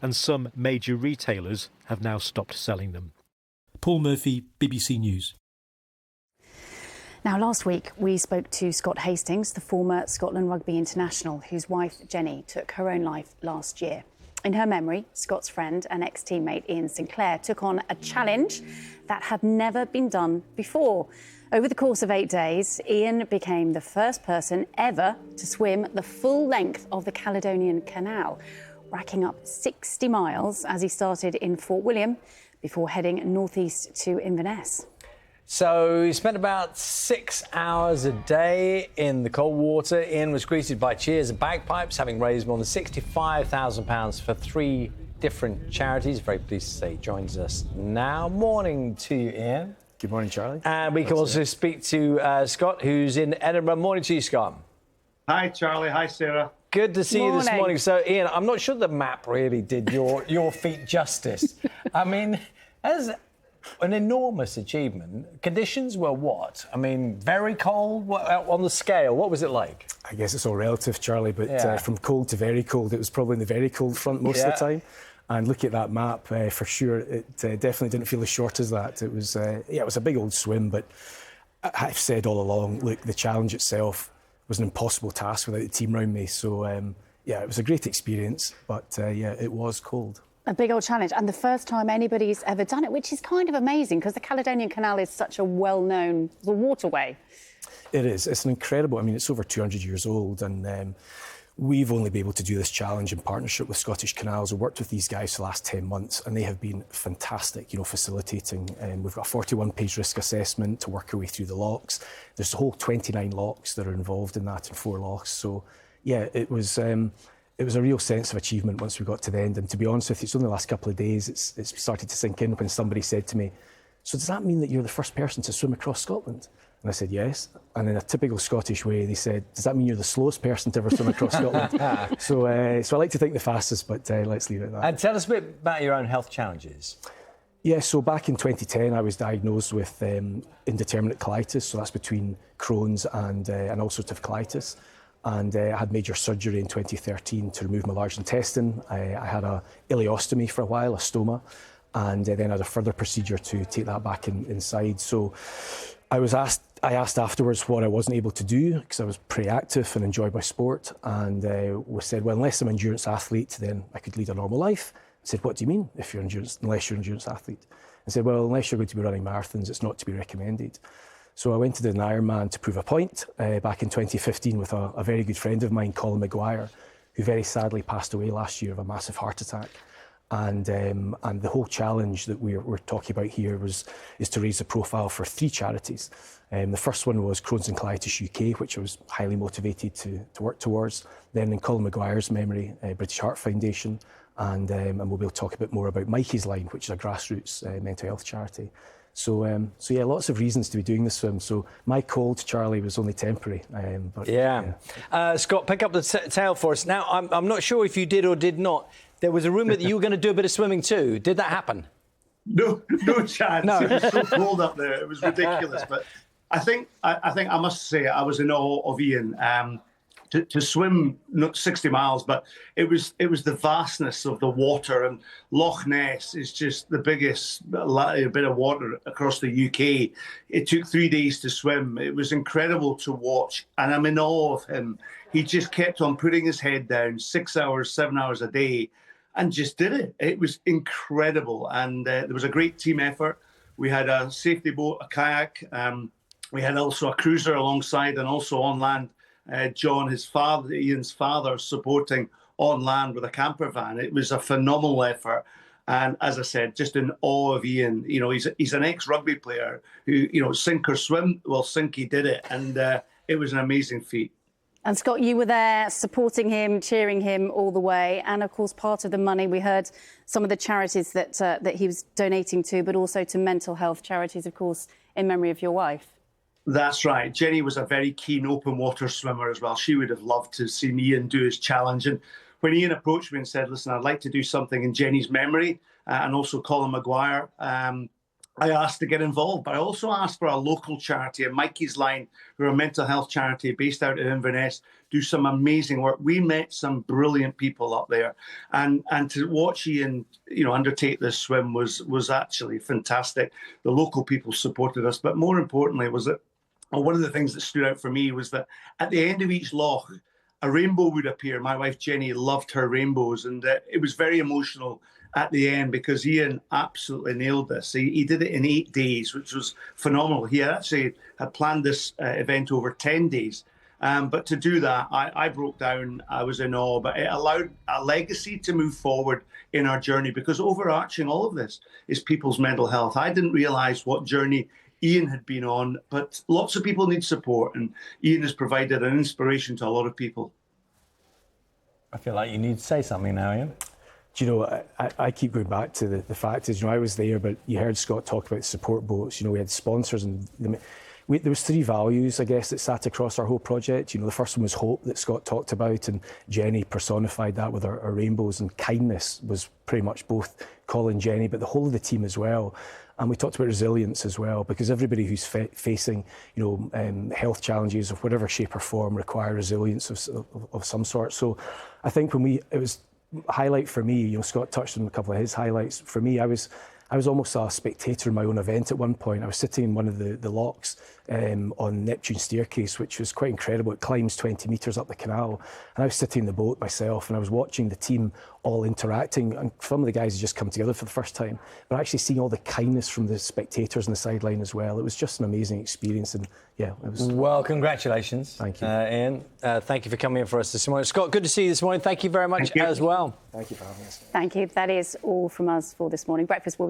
and some major retailers have now stopped selling them. Paul Murphy, BBC News. Now, last week we spoke to Scott Hastings, the former Scotland rugby international, whose wife Jenny took her own life last year. In her memory, Scott's friend and ex-teammate Iain Sinclair took on a challenge that had never been done before. Over the course of 8 days, Iain became the first person ever to swim the full length of the Caledonian Canal, racking up 60 miles as he started in Fort William before heading northeast to Inverness. So he spent about 6 hours a day in the cold water. Iain was greeted by cheers and bagpipes, having raised more than £65,000 for 3 different charities. Very pleased to say he joins us now. Morning to you, Iain. Good morning, Charlie. And we can also speak to Scott, who's in Edinburgh. Morning to you, Scott. Hi, Charlie. Hi, Sarah. Good to see you this morning. So, Iain, I'm not sure the map really did your feat justice. I mean, as an enormous achievement. Conditions were what? I mean, very cold on the scale. What was it like? I guess it's all relative, Charlie, but from cold to very cold, it was probably in the very cold front most of the time. And look at that map, for sure, it definitely didn't feel as short as that. It was, it was a big old swim, but I've said all along, look, the challenge itself was an impossible task without the team around me. So, it was a great experience, but it was cold. A big old challenge, and the first time anybody's ever done it, which is kind of amazing because the Caledonian Canal is such a well-known waterway. It is. It's an incredible. I mean, it's over 200 years old, and we've only been able to do this challenge in partnership with Scottish Canals. We've worked with these guys for the last 10 months, and they have been fantastic, facilitating. We've got a 41-page risk assessment to work our way through the locks. There's a whole 29 locks that are involved in that, and 4 locks. So, yeah, it was a real sense of achievement once we got to the end. And to be honest with you, it's only the last couple of days it's started to sink in when somebody said to me, so does that mean that you're the first person to swim across Scotland? And I said, yes. And in a typical Scottish way, they said, does that mean you're the slowest person to ever swim across Scotland? So I like to think the fastest, but let's leave it at that. And tell us a bit about your own health challenges. Yeah, so back in 2010, I was diagnosed with indeterminate colitis. So that's between Crohn's and ulcerative colitis. And I had major surgery in 2013 to remove my large intestine. I had a ileostomy for a while, a stoma, and then had a further procedure to take that back inside. So I asked afterwards what I wasn't able to do because I was pretty active and enjoyed my sport. And we said, well, unless I'm an endurance athlete, then I could lead a normal life. I said, what do you mean unless you're an endurance athlete? I said, well, unless you're going to be running marathons, it's not to be recommended. So I went to do an Ironman to prove a point back in 2015 with a very good friend of mine, Colin Maguire, who very sadly passed away last year of a massive heart attack. And the whole challenge that we're talking about here is to raise the profile for 3 charities. The first one was Crohn's and Colitis UK, which I was highly motivated to work towards. Then in Colin Maguire's memory, British Heart Foundation, and we'll be able to talk a bit more about Mikey's Line, which is a grassroots mental health charity. So yeah, lots of reasons to be doing this swim. So my cold, Charlie, was only temporary. Scott, pick up the tail for us. Now, I'm not sure if you did or did not. There was a rumour that you were going to do a bit of swimming too. Did that happen? No chance. No. It was so cold up there. It was ridiculous. But I think I must say I was in awe of Iain. To swim not 60 miles, but it was the vastness of the water, and Loch Ness is just the biggest bit of water across the UK. It took 3 days to swim. It was incredible to watch, and I'm in awe of him. He just kept on putting his head down 6 hours, 7 hours a day, and just did it. It was incredible, and there was a great team effort. We had a safety boat, a kayak. We had also a cruiser alongside, and also on land. John, Iain's father, supporting on land with a camper van. It was a phenomenal effort. And as I said, just in awe of Iain. He's an ex-rugby player who, sink or swim. Well, sink, he did it. And it was an amazing feat. And Scott, you were there supporting him, cheering him all the way. And of course, part of the money, we heard some of the charities that he was donating to, but also to mental health charities, of course, in memory of your wife. That's right. Jenny was a very keen open water swimmer as well. She would have loved to see Iain do his challenge. And when Iain approached me and said, listen, I'd like to do something in Jenny's memory, and also Colin Maguire, I asked to get involved, but I also asked for a local charity, a Mikey's Line, who are a mental health charity based out of Inverness, do some amazing work. We met some brilliant people up there, and to watch Iain, undertake this swim was actually fantastic. The local people supported us, but more importantly was that one of the things that stood out for me was that at the end of each loch, a rainbow would appear. My wife Jenny loved her rainbows, and it was very emotional at the end because Iain absolutely nailed this. He did it in 8 days, which was phenomenal. He actually had planned this event over 10 days. But to do that, I broke down. I was in awe, but it allowed a legacy to move forward in our journey, because overarching all of this is people's mental health. I didn't realise what journey Iain had been on, but lots of people need support, and Iain has provided an inspiration to a lot of people. I feel like you need to say something now, Iain. Do you know, I keep going back to the fact is, I was there, but you heard Scott talk about support boats. We had sponsors, and there was 3 values, I guess, that sat across our whole project. The first one was hope, that Scott talked about, and Jenny personified that with our rainbows, and kindness was pretty much both Colin, Jenny, but the whole of the team as well. And we talked about resilience as well, because everybody who's facing, health challenges of whatever shape or form require resilience of some sort. So I think it was highlight for me, Scott touched on a couple of his highlights. For me, I was almost a spectator in my own event at one point. I was sitting in one of the locks on Neptune's staircase, which was quite incredible. It climbs 20 metres up the canal. And I was sitting in the boat myself, and I was watching the team all interacting. And some of the guys had just come together for the first time, but actually seeing all the kindness from the spectators on the sideline as well. It was just an amazing experience. And yeah, it was. Well, congratulations. Thank you. Iain. Thank you for coming in for us this morning. Scott, good to see you this morning. Thank you very much as well. Thank you for having us. Thank you. That is all from us for this morning. Breakfast will be